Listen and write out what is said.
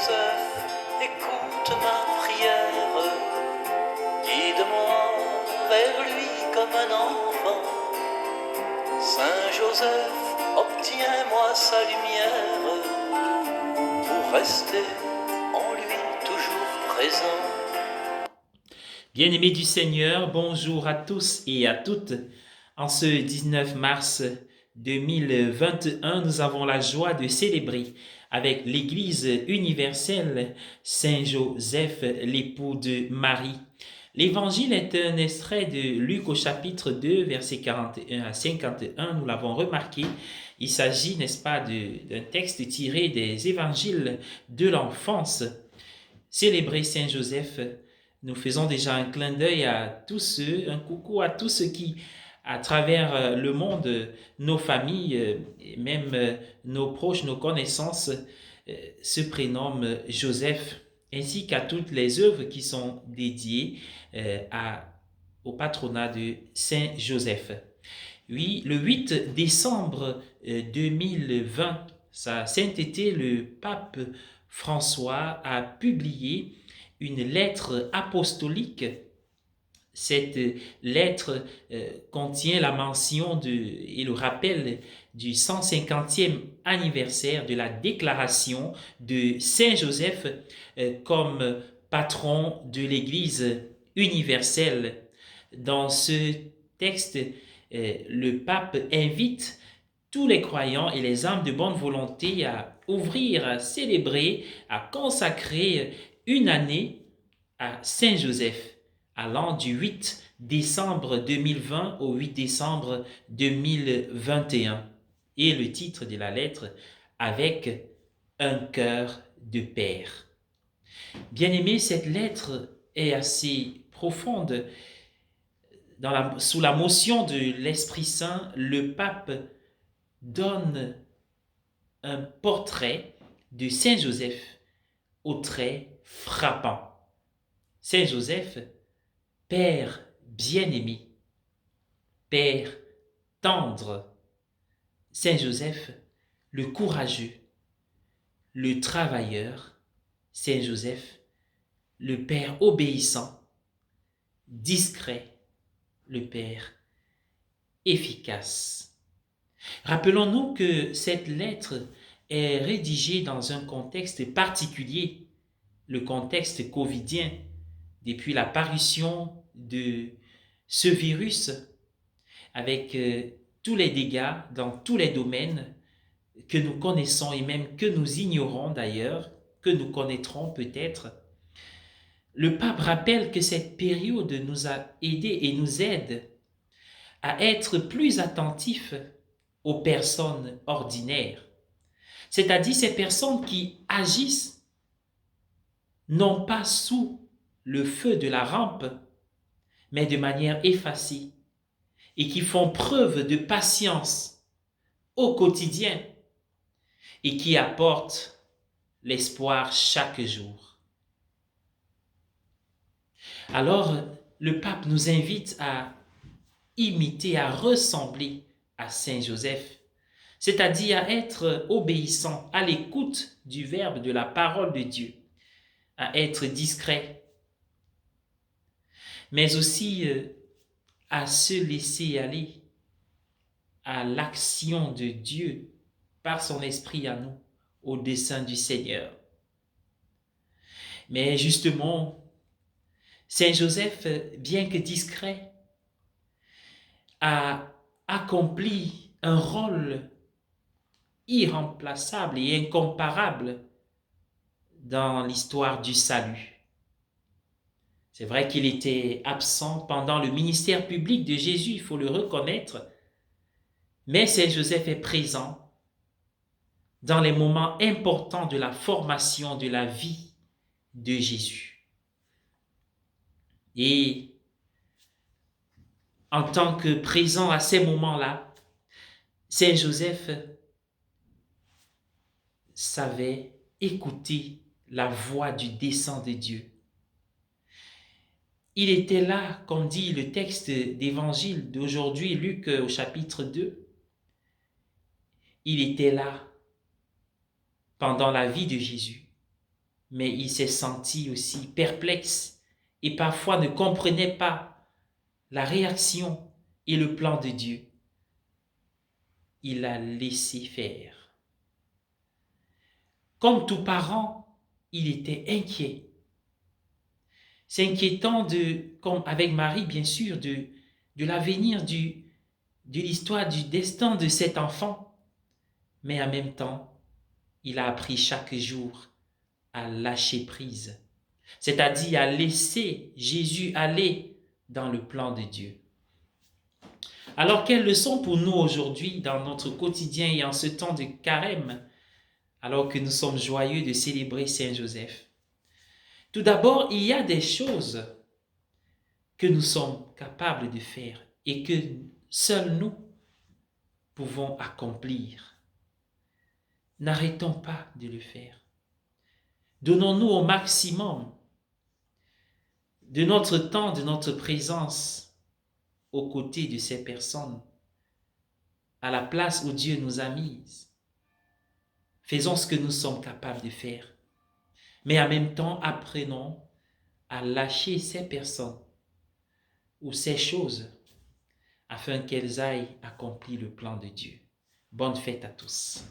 Saint-Joseph, écoute ma prière. Guide-moi vers lui comme un enfant. Saint-Joseph, obtiens-moi sa lumière pour rester en lui toujours présent. Bien-aimés du Seigneur, bonjour à tous et à toutes. En ce 19 mars 2021, nous avons la joie de célébrer avec l'Église universelle Saint Joseph, l'époux de Marie. L'Évangile est un extrait de Luc au chapitre 2, versets 41 à 51. Nous l'avons remarqué. Il s'agit, n'est-ce pas, d'un texte tiré des évangiles de l'enfance. Célébrer Saint Joseph, nous faisons déjà un clin d'œil à tous ceux, un coucou à tous ceux qui, à travers le monde, nos familles, et même nos proches, nos connaissances, se prénomment Joseph, ainsi qu'à toutes les œuvres qui sont dédiées au patronat de Saint Joseph. Oui, le 8 décembre 2020, sa sainteté, le pape François a publié une lettre apostolique. Cette lettre contient la mention et le rappel du 150e anniversaire de la déclaration de Saint Joseph comme patron de l'Église universelle. Dans ce texte, le pape invite tous les croyants et les âmes de bonne volonté à ouvrir, à célébrer, à consacrer une année à Saint Joseph, allant du 8 décembre 2020 au 8 décembre 2021. Et le titre de la lettre, avec un cœur de père. Bien-aimé, cette lettre est assez profonde. Sous la motion de l'Esprit Saint, le pape donne un portrait de Saint Joseph aux traits frappants. Saint Joseph, Père bien-aimé, Père tendre. Saint Joseph, le courageux, le travailleur. Saint Joseph, le Père obéissant, discret, le Père efficace. Rappelons-nous que cette lettre est rédigée dans un contexte particulier, le contexte covidien, depuis l'apparition de ce virus, avec tous les dégâts dans tous les domaines que nous connaissons et même que nous ignorons d'ailleurs, que nous connaîtrons peut-être. Le pape rappelle que cette période nous a aidés et nous aide à être plus attentifs aux personnes ordinaires, c'est-à-dire ces personnes qui agissent non pas sous le feu de la rampe, mais de manière effacée, et qui font preuve de patience au quotidien et qui apportent l'espoir chaque jour. Alors, le pape nous invite à imiter, à ressembler à Saint Joseph, c'est-à-dire à être obéissant, à l'écoute du verbe, de la parole de Dieu, à être discret, mais aussi à se laisser aller à l'action de Dieu par son esprit à nous, au dessein du Seigneur. Mais justement, Saint Joseph, bien que discret, a accompli un rôle irremplaçable et incomparable dans l'histoire du salut. C'est vrai qu'il était absent pendant le ministère public de Jésus, il faut le reconnaître, mais Saint Joseph est présent dans les moments importants de la formation de la vie de Jésus. Et en tant que présent à ces moments-là, Saint Joseph savait écouter la voix du dessein de Dieu. Il était là, comme dit le texte d'évangile d'aujourd'hui, Luc au chapitre 2. Il était là pendant la vie de Jésus. mais il s'est senti aussi perplexe et parfois ne comprenait pas la réaction et le plan de Dieu. Il a laissé faire. Comme tout parent, il était inquiet. C'est inquiétant comme avec Marie, bien sûr, de l'avenir, de l'histoire, du destin de cet enfant. Mais en même temps, il a appris chaque jour à lâcher prise, c'est-à-dire à laisser Jésus aller dans le plan de Dieu. Alors, quelle leçon pour nous aujourd'hui dans notre quotidien et en ce temps de carême, alors que nous sommes joyeux de célébrer Saint Joseph? Tout d'abord, il y a des choses que nous sommes capables de faire et que seuls nous pouvons accomplir. N'arrêtons pas de le faire. Donnons-nous au maximum de notre temps, de notre présence aux côtés de ces personnes, à la place où Dieu nous a mises. Faisons ce que nous sommes capables de faire. Mais en même temps, apprenons à lâcher ces personnes ou ces choses afin qu'elles aillent accomplir le plan de Dieu. Bonne fête à tous.